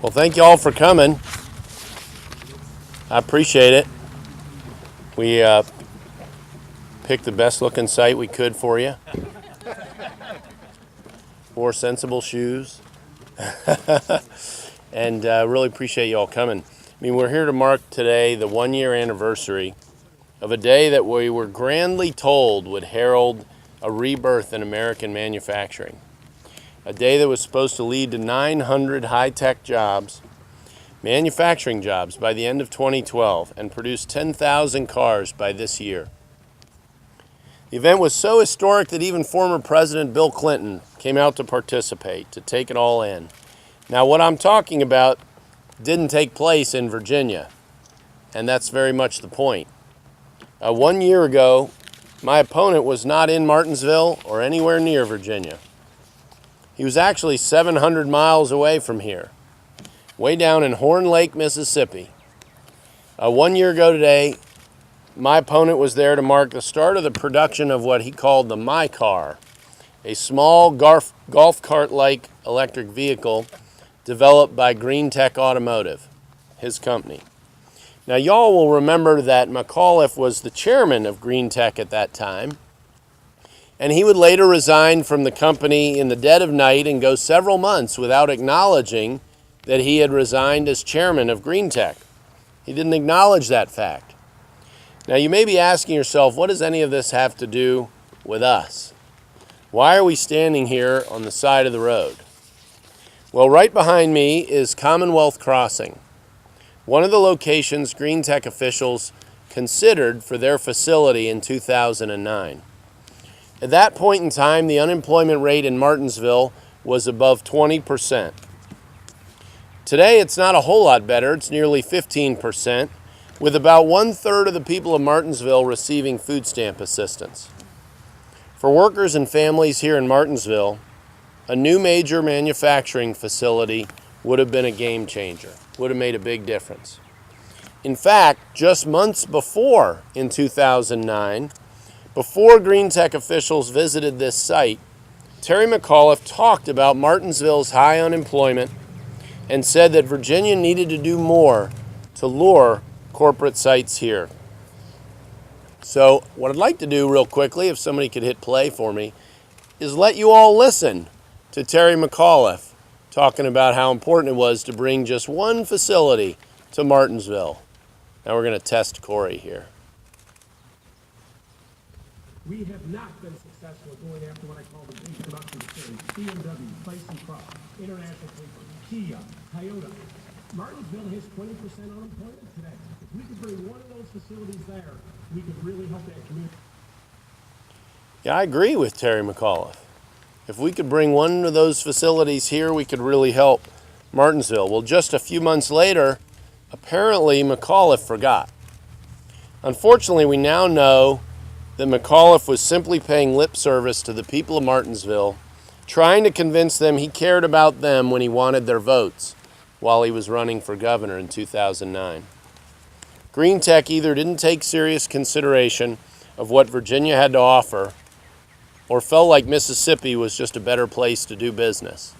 Well, thank you all for coming. I appreciate it. We picked the best looking site we could for you. Wore sensible shoes. And really appreciate you all coming. I mean, we're here to mark today the 1-year anniversary of a day that we were grandly told would herald a rebirth in American manufacturing. A day that was supposed to lead to 900 high-tech jobs, manufacturing jobs, by the end of 2012 and produce 10,000 cars by this year. The event was so historic that even former President Bill Clinton came out to participate, to take it all in. Now, what I'm talking about didn't take place in Virginia, and that's very much the point. 1 year ago, my opponent was not in Martinsville or anywhere near Virginia. He was actually 700 miles away from here, way down in Horn Lake, Mississippi. 1 year ago today, my opponent was there to mark the start of the production of what he called the My Car, a small golf cart-like electric vehicle developed by Green Tech Automotive, his company. Now, y'all will remember that McAuliffe was the chairman of Green Tech at that time, and he would later resign from the company in the dead of night and go several months without acknowledging that he had resigned as chairman of Green Tech. He didn't acknowledge that fact. Now, you may be asking yourself, what does any of this have to do with us? Why are we standing here on the side of the road? Well, right behind me is Commonwealth Crossing, one of the locations Green Tech officials considered for their facility in 2009. At that point in time, the unemployment rate in Martinsville was above 20%. Today, it's not a whole lot better. It's nearly 15%, with about 1/3 of the people of Martinsville receiving food stamp assistance. For workers and families here in Martinsville, a new major manufacturing facility would have been a game changer, would have made a big difference. In fact, just months before, in 2009, before Green Tech officials visited this site, Terry McAuliffe talked about Martinsville's high unemployment and said that Virginia needed to do more to lure corporate sites here. So what I'd like to do real quickly, if somebody could hit play for me, is let you all listen to Terry McAuliffe talking about how important it was to bring just one facility to Martinsville. Now we're going to test Corey here. We have not been successful going after what I call the big production facilities. BMW, Tyson-Crop, International Paper, Kia, Toyota. Martinsville has 20% unemployment today. If we could bring one of those facilities there, we could really help that community. Yeah, I agree with Terry McAuliffe. If we could bring one of those facilities here, we could really help Martinsville. Well, just a few months later, apparently McAuliffe forgot. Unfortunately, we now know that McAuliffe was simply paying lip service to the people of Martinsville, trying to convince them he cared about them when he wanted their votes while he was running for governor in 2009. Green Tech either didn't take serious consideration of what Virginia had to offer or felt like Mississippi was just a better place to do business.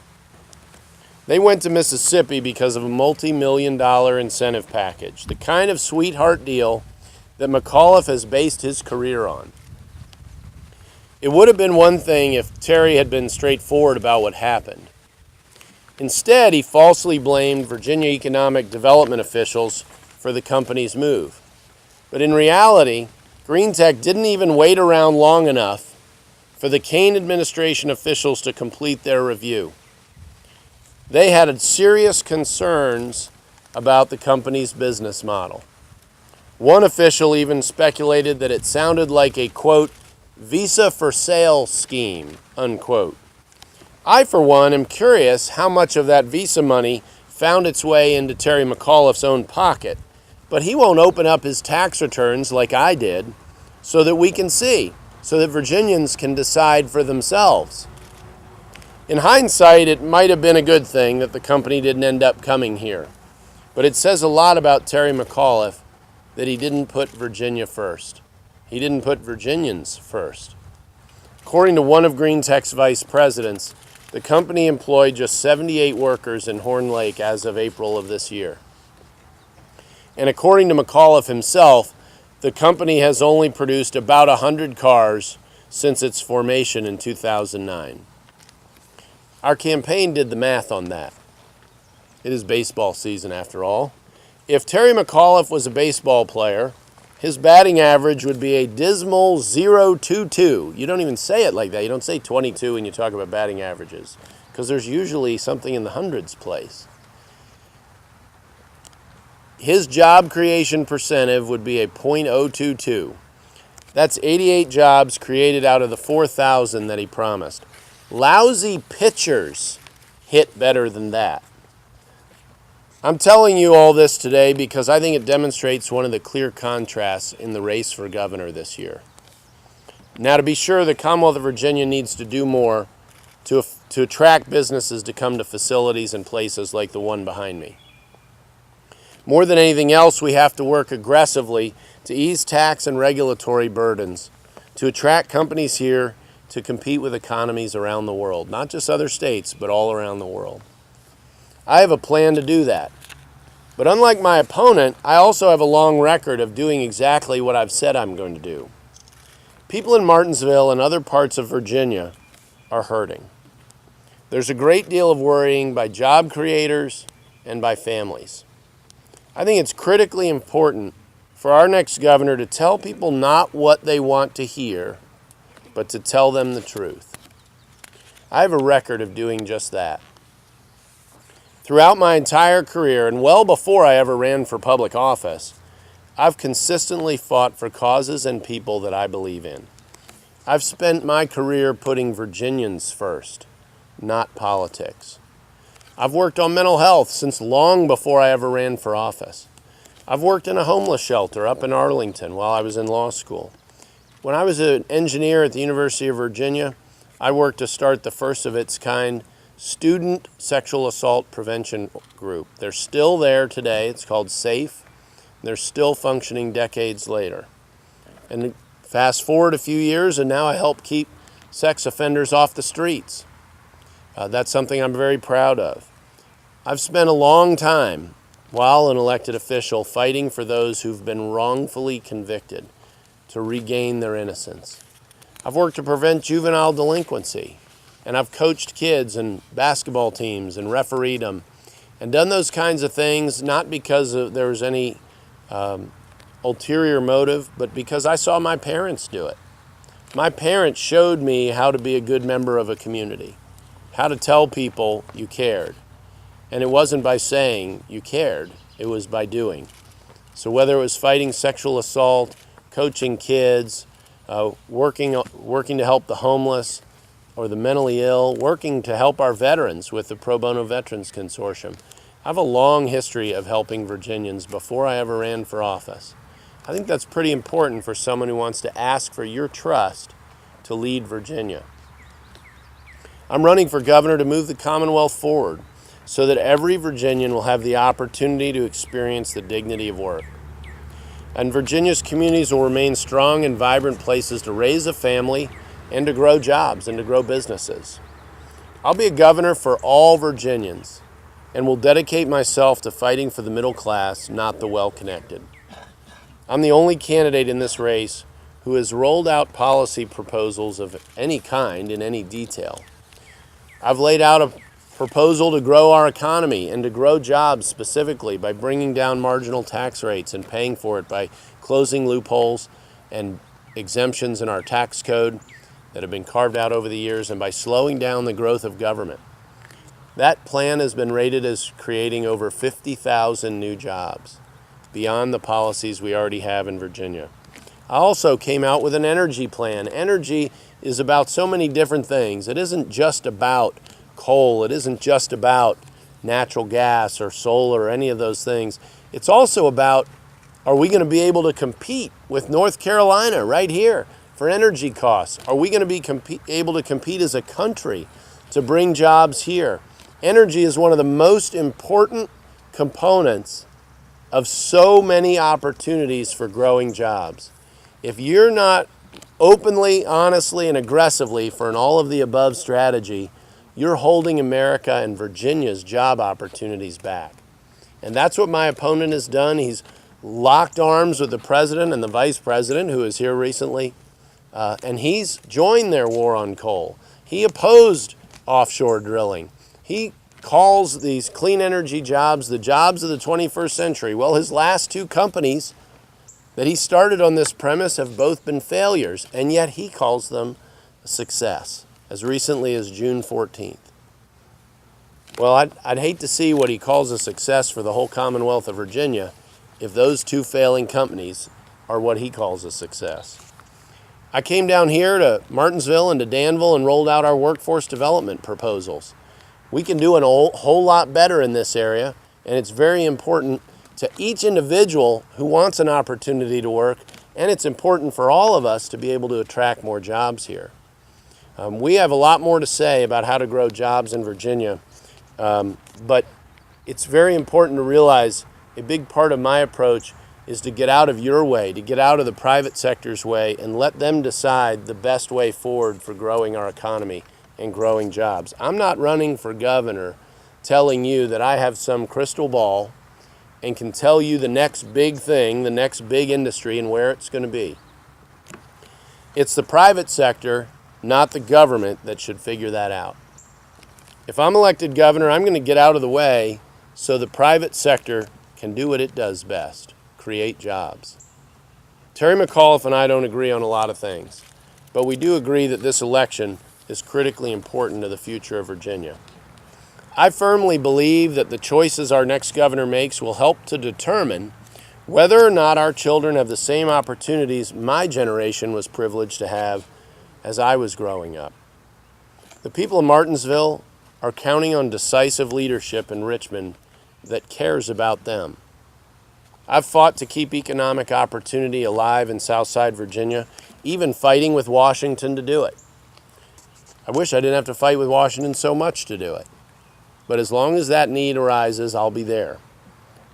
They went to Mississippi because of a multi-million-dollar incentive package, the kind of sweetheart deal that McAuliffe has based his career on. It would have been one thing if Terry had been straightforward about what happened. Instead, he falsely blamed Virginia economic development officials for the company's move. But in reality, Green Tech didn't even wait around long enough for the Kane administration officials to complete their review. They had serious concerns about the company's business model. One official even speculated that it sounded like a, quote, visa for sale scheme, unquote. I, for one, am curious how much of that visa money found its way into Terry McAuliffe's own pocket, but he won't open up his tax returns like I did so that we can see, so that Virginians can decide for themselves. In hindsight, it might have been a good thing that the company didn't end up coming here, but it says a lot about Terry McAuliffe that he didn't put Virginia first. He didn't put Virginians first. According to one of Green Tech's vice presidents, The company employed just 78 workers in Horn Lake as of April of this year. And according to McAuliffe himself, the company has only produced about 100 cars since its formation in 2009. Our campaign did the math on that. It is baseball season after all. If Terry McAuliffe was a baseball player, his batting average would be a dismal .022. You don't even say it like that. You don't say 22 when you talk about batting averages, because there's usually something in the hundreds place. His job creation percentage would be a .022. That's 88 jobs created out of the 4,000 that he promised. Lousy pitchers hit better than that. I'm telling you all this today because I think it demonstrates one of the clear contrasts in the race for governor this year. Now, to be sure, the Commonwealth of Virginia needs to do more to attract businesses to come to facilities and places like the one behind me. More than anything else, we have to work aggressively to ease tax and regulatory burdens, to attract companies here to compete with economies around the world, not just other states, but all around the world. I have a plan to do that. But unlike my opponent, I also have a long record of doing exactly what I've said I'm going to do. People in Martinsville and other parts of Virginia are hurting. There's a great deal of worrying by job creators and by families. I think it's critically important for our next governor to tell people not what they want to hear, but to tell them the truth. I have a record of doing just that. Throughout my entire career, and well before I ever ran for public office, I've consistently fought for causes and people that I believe in. I've spent my career putting Virginians first, not politics. I've worked on mental health since long before I ever ran for office. I've worked in a homeless shelter up in Arlington while I was in law school. When I was an engineer at the University of Virginia, I worked to start the first of its kind student sexual assault prevention group. They're still there today. It's called SAFE. They're still functioning decades later. And fast forward a few years, and now I help keep sex offenders off the streets. That's something I'm very proud of. I've spent a long time while an elected official fighting for those who've been wrongfully convicted to regain their innocence. I've worked to prevent juvenile delinquency. And I've coached kids and basketball teams and refereed them and done those kinds of things, not because there was any ulterior motive, but because I saw my parents do it. My parents showed me how to be a good member of a community, how to tell people you cared. And it wasn't by saying you cared, it was by doing. So whether it was fighting sexual assault, coaching kids, working to help the homeless, or the mentally ill, working to help our veterans with the Pro Bono Veterans Consortium. I have a long history of helping Virginians before I ever ran for office. I think that's pretty important for someone who wants to ask for your trust to lead Virginia. I'm running for governor to move the Commonwealth forward so that every Virginian will have the opportunity to experience the dignity of work. And Virginia's communities will remain strong and vibrant places to raise a family and to grow jobs and to grow businesses. I'll be a governor for all Virginians and will dedicate myself to fighting for the middle class, not the well-connected. I'm the only candidate in this race who has rolled out policy proposals of any kind in any detail. I've laid out a proposal to grow our economy and to grow jobs specifically by bringing down marginal tax rates and paying for it by closing loopholes and exemptions in our tax code that have been carved out over the years, and by slowing down the growth of government. That plan has been rated as creating over 50,000 new jobs, beyond the policies we already have in Virginia. I also came out with an energy plan. Energy is about so many different things. It isn't just about coal. It isn't just about natural gas or solar or any of those things. It's also about, are we going to be able to compete with North Carolina right here for energy costs? Are we going to be able to compete as a country to bring jobs here? Energy is one of the most important components of so many opportunities for growing jobs. If you're not openly, honestly, and aggressively for an all of the above strategy, you're holding America and Virginia's job opportunities back. And that's what my opponent has done. He's locked arms with the president and the vice president, who was here recently, and he's joined their war on coal. He opposed offshore drilling. He calls these clean energy jobs the jobs of the 21st century. Well, his last two companies that he started on this premise have both been failures, and yet he calls them a success, as recently as June 14th. Well, I'd hate to see what he calls a success for the whole Commonwealth of Virginia if those two failing companies are what he calls a success. I came down here to Martinsville and to Danville and rolled out our workforce development proposals. We can do a whole lot better in this area, and it's very important to each individual who wants an opportunity to work, and it's important for all of us to be able to attract more jobs here. We have a lot more to say about how to grow jobs in Virginia, but it's very important to realize a big part of my approach is to get out of your way, to get out of the private sector's way, and let them decide the best way forward for growing our economy and growing jobs. I'm not running for governor telling you that I have some crystal ball and can tell you the next big thing, the next big industry, and where it's going to be. It's the private sector, not the government, that should figure that out. If I'm elected governor, I'm going to get out of the way so the private sector can do what it does best, create jobs. Terry McAuliffe and I don't agree on a lot of things, but we do agree that this election is critically important to the future of Virginia. I firmly believe that the choices our next governor makes will help to determine whether or not our children have the same opportunities my generation was privileged to have as I was growing up. The people of Martinsville are counting on decisive leadership in Richmond that cares about them. I've fought to keep economic opportunity alive in Southside Virginia, even fighting with Washington to do it. I wish I didn't have to fight with Washington so much to do it. But as long as that need arises, I'll be there.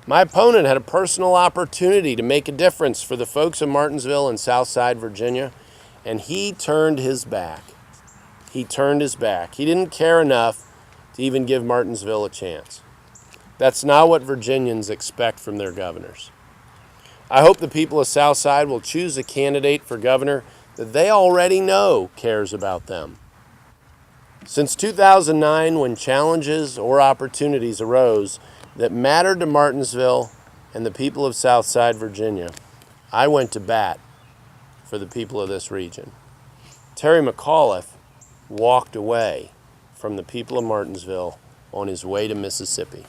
My opponent had a personal opportunity to make a difference for the folks of Martinsville and Southside Virginia, and he turned his back. He turned his back. He didn't care enough to even give Martinsville a chance. That's not what Virginians expect from their governors. I hope the people of Southside will choose a candidate for governor that they already know cares about them. Since 2009, when challenges or opportunities arose that mattered to Martinsville and the people of Southside Virginia, I went to bat for the people of this region. Terry McAuliffe walked away from the people of Martinsville on his way to Mississippi.